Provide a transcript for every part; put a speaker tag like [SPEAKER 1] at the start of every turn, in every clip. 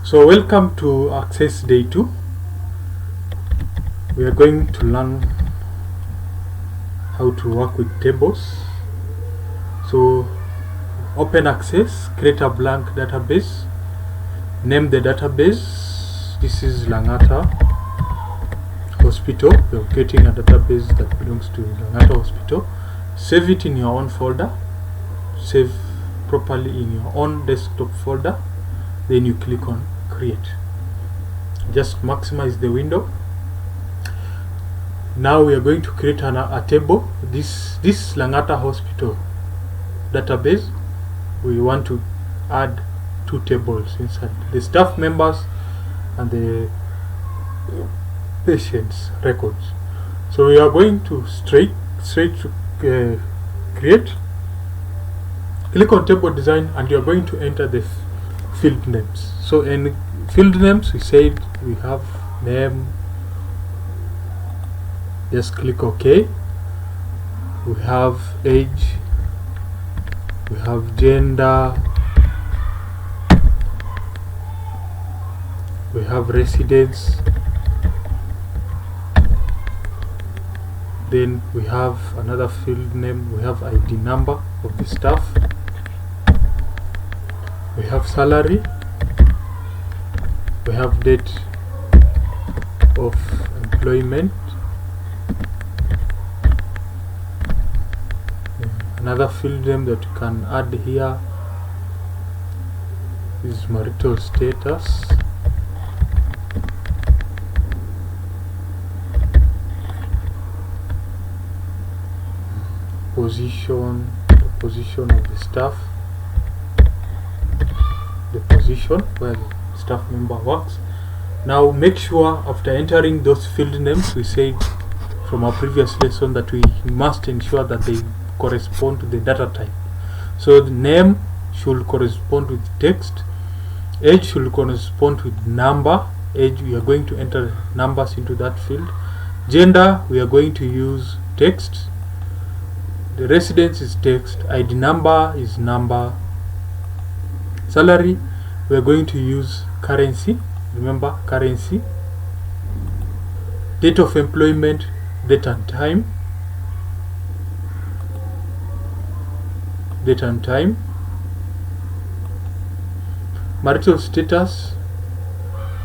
[SPEAKER 1] So welcome to Access Day 2. We are going to learn how to work with tables. So open Access, create a blank database, name the database. This is Langata Hospital. We are creating a database that belongs to Langata Hospital. Save it in your own folder, save properly in your own desktop folder, then you click on create. Just maximize the window. Now we are going to create a table. This Langata Hospital database, we want to add two tables inside: the staff members and the patients records. So we are going to straight to create. Click on table design and you are going to enter the field names. So in field names, we said we have name. Just click OK. We have age, we have gender, we have residence, then we have another field name, we have ID number of the staff, we have salary, we have date of employment, another field name that you can add here is marital status, position, the position of the staff, the position where the staff member works. Now make sure after entering those field names, we said from our previous lesson that we must ensure that they correspond to the data type. So the name should correspond with text, age should correspond with number, age we are going to enter numbers into that field, gender we are going to use text, the residence is text, ID number is number, salary we are going to use currency, remember currency, date of employment, date and time, marital status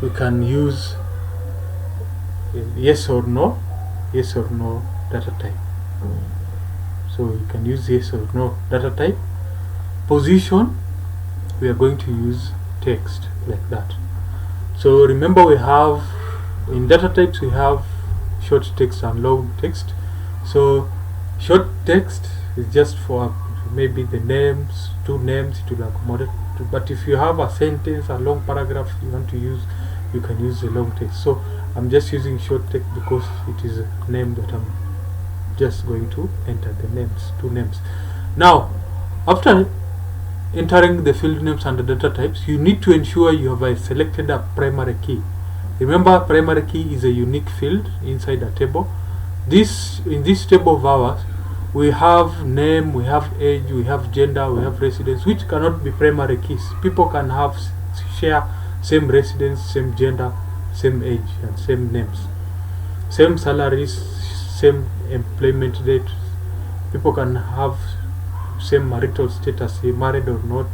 [SPEAKER 1] we can use yes or no data type. So you can use yes or no data type. Position we are going to use text like that. So remember, we have in data types we have short text and long text. So short text is just for maybe the names, two names, it will accommodate. But if you have a sentence, a long paragraph you want to use, you can use the long text. So I'm just using short text because it is a name that I'm just going to enter the names, two names. Now after entering the field names and the data types, you need to ensure you have selected a primary key. Remember, primary key is a unique field inside a table. In this table of ours, we have name, we have age, we have gender, we have residence, which cannot be primary keys. People can have share same residence, same gender, same age, and same names, same salaries, same employment date. People can have same marital status, married or not.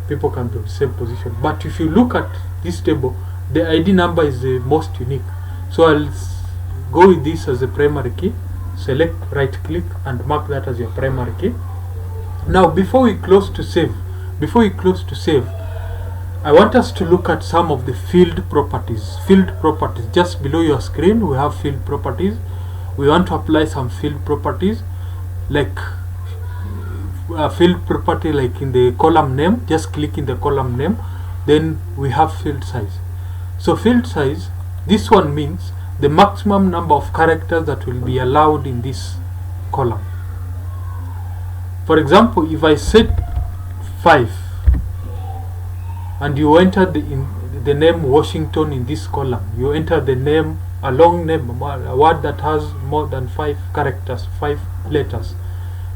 [SPEAKER 1] People can be in the same position. But if you look at this table, the ID number is the most unique. So I'll go with this as a primary key. Select, right click and mark that as your primary key. Now before we close to save, I want us to look at some of the field properties. Just below your screen we have field properties. We want to apply some field properties, like a field property like in the column name. Just click in the column name. Then we have field size. So field size, this one means the maximum number of characters that will be allowed in this column. For example, if I set 5 and you enter the name Washington in this column, you enter the name, a long name, a word that has more than 5 characters, 5 letters,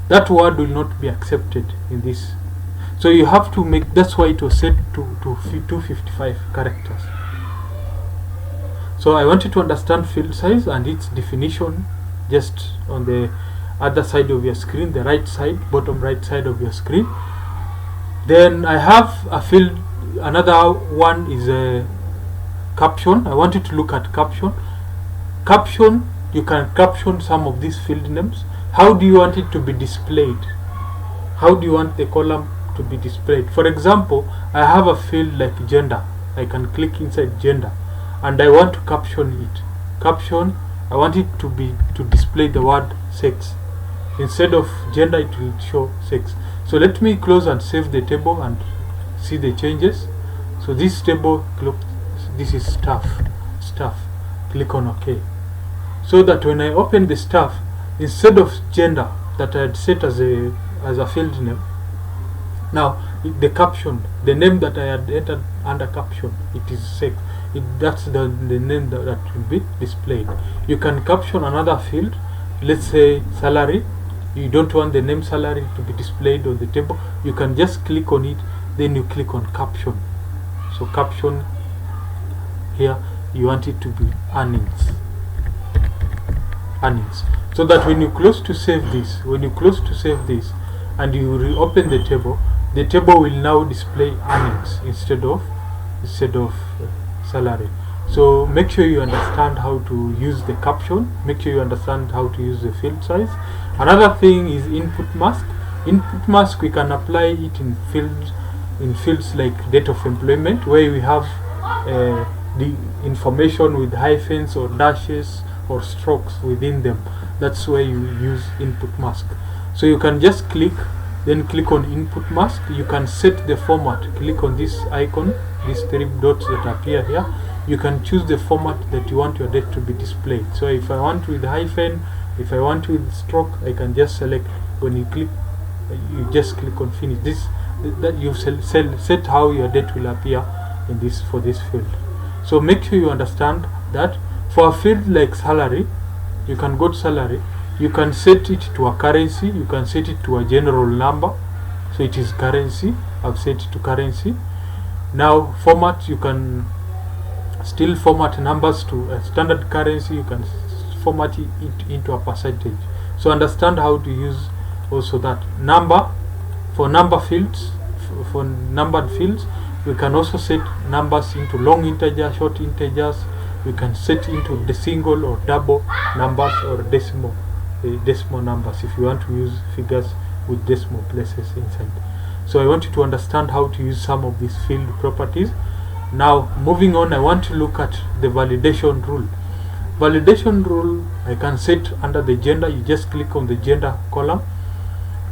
[SPEAKER 1] that word will not be accepted in this So you have to make, that's why it was set to 255 characters. So I want you to understand field size and its definition just on the other side of your screen, the right side, bottom right side of your screen. Then I have a field, another one is a caption. I want you to look at caption. Caption, you can caption some of these field names. How do you want it to be displayed? How do you want the column to be displayed? For example, I have a field like gender. I can click inside gender and I want to caption it. Caption, I want it to display the word sex. Instead of gender, it will show sex. So let me close and save the table and see the changes. So this table, this is staff. Click on OK. So that when I open the staff, instead of gender that I had set as a field name, now the caption, the name that I had entered under caption, it is sex. That's the name that will be displayed. You can caption another field, let's say salary. You don't want the name salary to be displayed on the table, you can just click on it, then you click on caption. So caption here, you want it to be earnings, so that when you close to save this, and you reopen the table will now display earnings instead of salary. So make sure you understand how to use the caption, make sure you understand how to use the field size. Another thing is input mask. Input mask, we can apply it in fields like date of employment, where we have the information with hyphens or dashes or strokes within them. That's where you use input mask. So you can just click on input mask. You can set the format. Click on this icon, these 3 dots that appear here. You can choose the format that you want your date to be displayed. So if I want with hyphen, if I want with stroke, I can just select. When you click, you just click on finish. That you've set how your date will appear in this, for this field. So make sure you understand that for a field like salary, you can go to salary, you can set it to a currency, you can set it to a general number. So it is currency. I've set it to currency. Now format, you can still format numbers to a standard currency, you can format it into a percentage. So understand how to use also that. Number, for number fields, for numbered fields, we can also set numbers into long integers, short integers. We can set into the single or double numbers or decimal numbers if you want to use figures with decimal places inside. So I want you to understand how to use some of these field properties. Now moving on, I want to look at the validation rule. Validation rule, I can set under the gender. You just click on the gender column,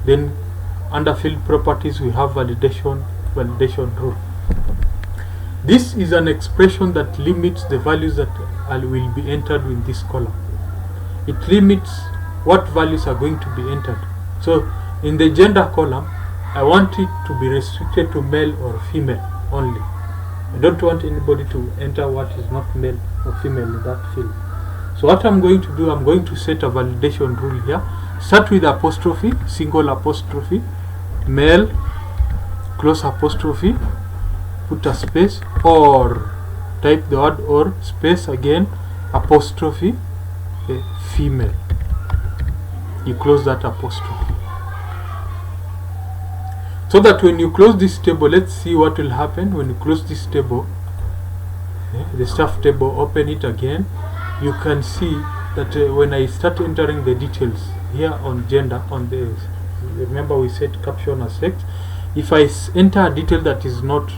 [SPEAKER 1] then under field properties we have validation rule. This is an expression that limits the values that will be entered in this column. It limits what values are going to be entered. So in the gender column, I want it to be restricted to male or female only. I don't want anybody to enter what is not male or female in that field. So what I'm going to do, I'm going to set a validation rule here. Start with apostrophe, single apostrophe, male, close apostrophe, put a space, or type the word or space again, apostrophe, female. You close that apostrophe. So that when you close this table, let's see what will happen when you close this table, the staff table, open it again. You can see that when I start entering the details here on gender, on the, remember we set caption as sex, if I enter a detail that is not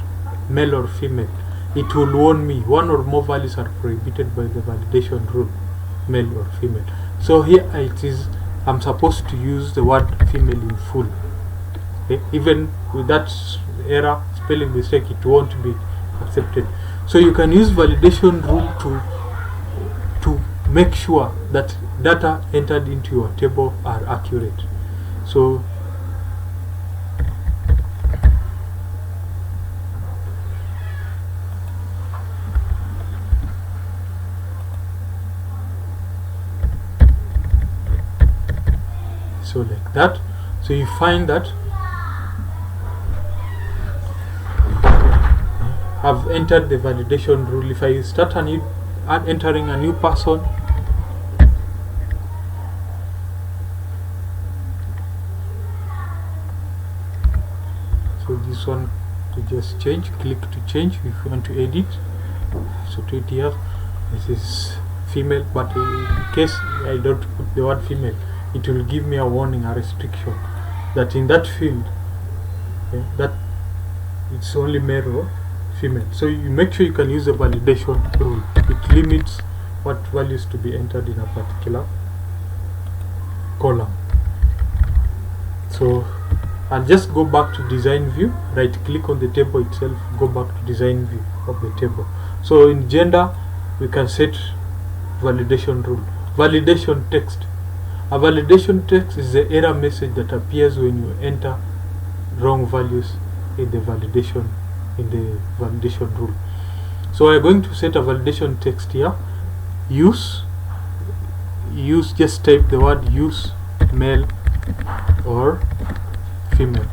[SPEAKER 1] male or female, it will warn me one or more values are prohibited by the validation rule, male or female. So here it is, I'm supposed to use the word female in full. Even with that error, spelling mistake, it won't be accepted. So you can use validation rule to make sure that data entered into your table are accurate. So like that. So you find that I've entered the validation rule. If I start entering a new person, so this one to just change, click to change if you want to edit. So to it here, this is female, but in case I don't put the word female, it will give me a warning, a restriction, that in that field that it's only male or female. So you make sure you can use the validation rule. It limits what values to be entered in a particular column. So I'll just go back to design view, right click on the table itself, go back to design view of the table. So in gender we can set validation rule. Validation text. A validation text is the error message that appears when you enter wrong values in the validation rule. So we're going to set a validation text here. Use, just type the word use male or female.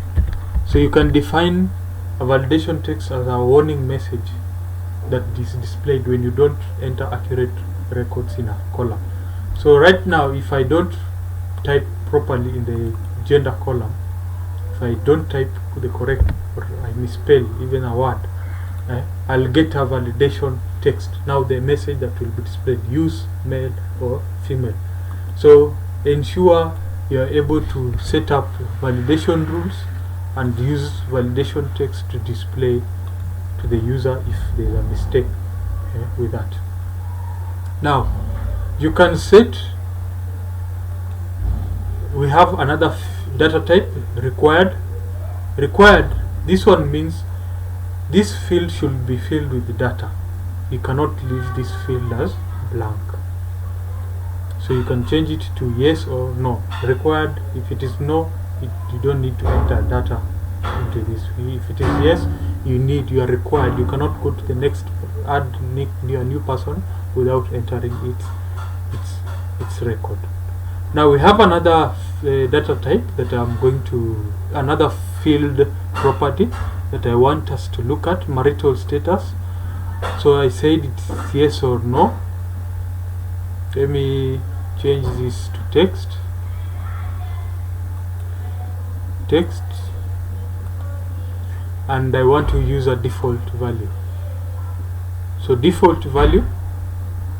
[SPEAKER 1] So you can define a validation text as a warning message that is displayed when you don't enter accurate records in a column. So right now, if I don't type properly in the gender column, if I don't type the correct, or I misspell even a word, I'll get a validation text. Now the message that will be displayed, use male or female. So ensure you are able to set up validation rules and use validation text to display to the user if there is a mistake with that. Now you can set, we have another data type, required. This one means this field should be filled with data. You cannot leave this field as blank. So you can change it to yes or no. Required, if it is no, you don't need to enter data into this. If it is yes, you are required. You cannot go to the next, add a new person without entering its record. Now we have another data type that I'm going to, another field property that I want us to look at, marital status. So I said it's yes or no. Let me change this to text. And I want to use a default value. So default value,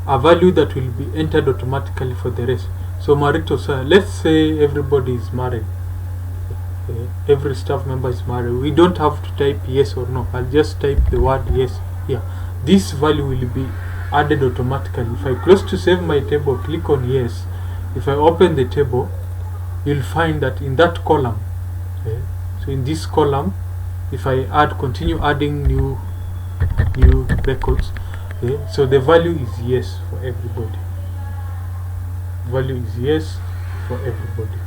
[SPEAKER 1] a value that will be entered automatically for the rest. So marital, let's say everybody is married, every staff member is married. We don't have to type yes or no. I'll just type the word yes here. This value will be added automatically. If I close to save my table, click on yes. If I open the table, you'll find that in that column, so in this column, if I continue adding new records, so the value is yes for everybody. Value is yes for everybody.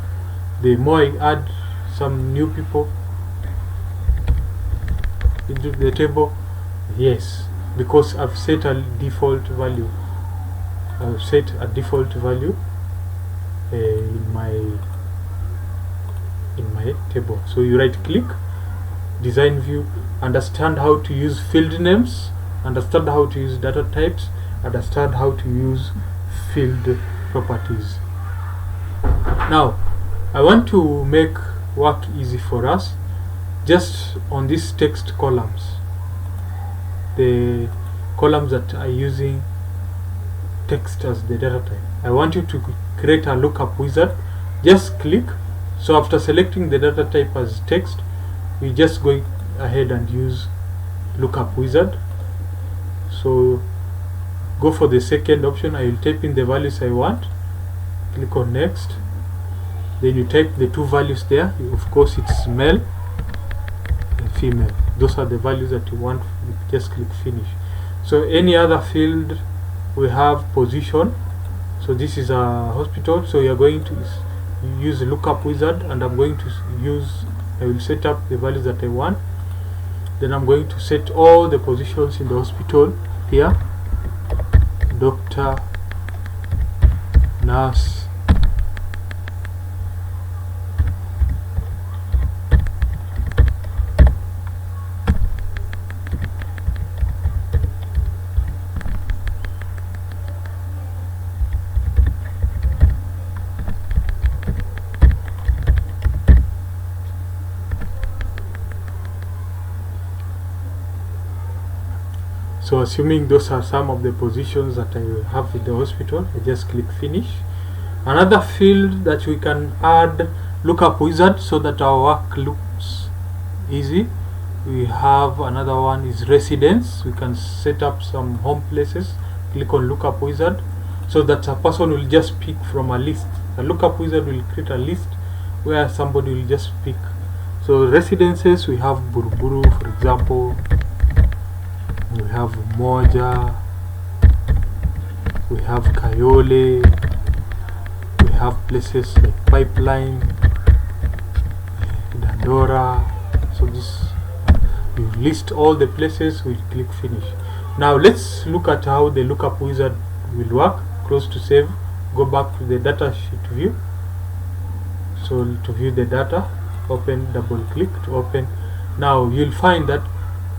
[SPEAKER 1] The more I add some new people into the table, yes, because I've set a default value. I've set a default value in my table. So you right click, design view, understand how to use field names, understand how to use data types, understand how to use field properties. Now I want to make work easy for us. Just on these text columns, the columns that are using text as the data type, I want you to create a lookup wizard. Just click. So after selecting the data type as text, we just go ahead and use lookup wizard. So go for the second option. I will type in the values I want, click on next, then you type the two values there. Of course it's male and female. Those are the values that you want. Just click finish. So any other field, we have position. So this is a hospital, so you are going to use the lookup wizard, and I'm going to I will set up the values that I want. Then I'm going to set all the positions in the hospital here: doctor, nurse, So assuming those are some of the positions that I have in the hospital, I just click finish. Another field that we can add Lookup Wizard so that our work looks easy. We have another one is residence. We can set up some home places. Click on Lookup Wizard so that a person will just pick from a list. The Lookup Wizard will create a list where somebody will just pick. So residences, we have Buruburu, for example. We have Moja. We have Kayole. We have places like Pipeline, Dandora. So this, you list all the places. We'll click finish. Now let's look at how the Lookup Wizard will work. Close to save. Go back to the data sheet view. So to view the data, open, double click to open. Now you'll find that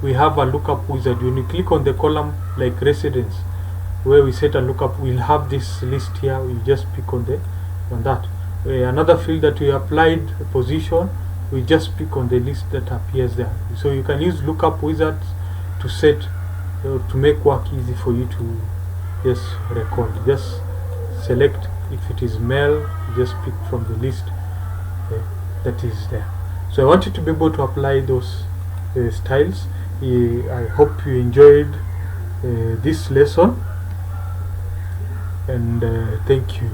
[SPEAKER 1] we have a Lookup Wizard. When you click on the column like residence, where we set a lookup, we'll have this list here. We just pick on that. Another field that we applied a position, we just pick on the list that appears there. So you can use Lookup Wizards to set to make work easy for you to just record. Just select if it is male, just pick from the list that is there. So I want you to be able to apply those styles. I hope you enjoyed this lesson, and thank you.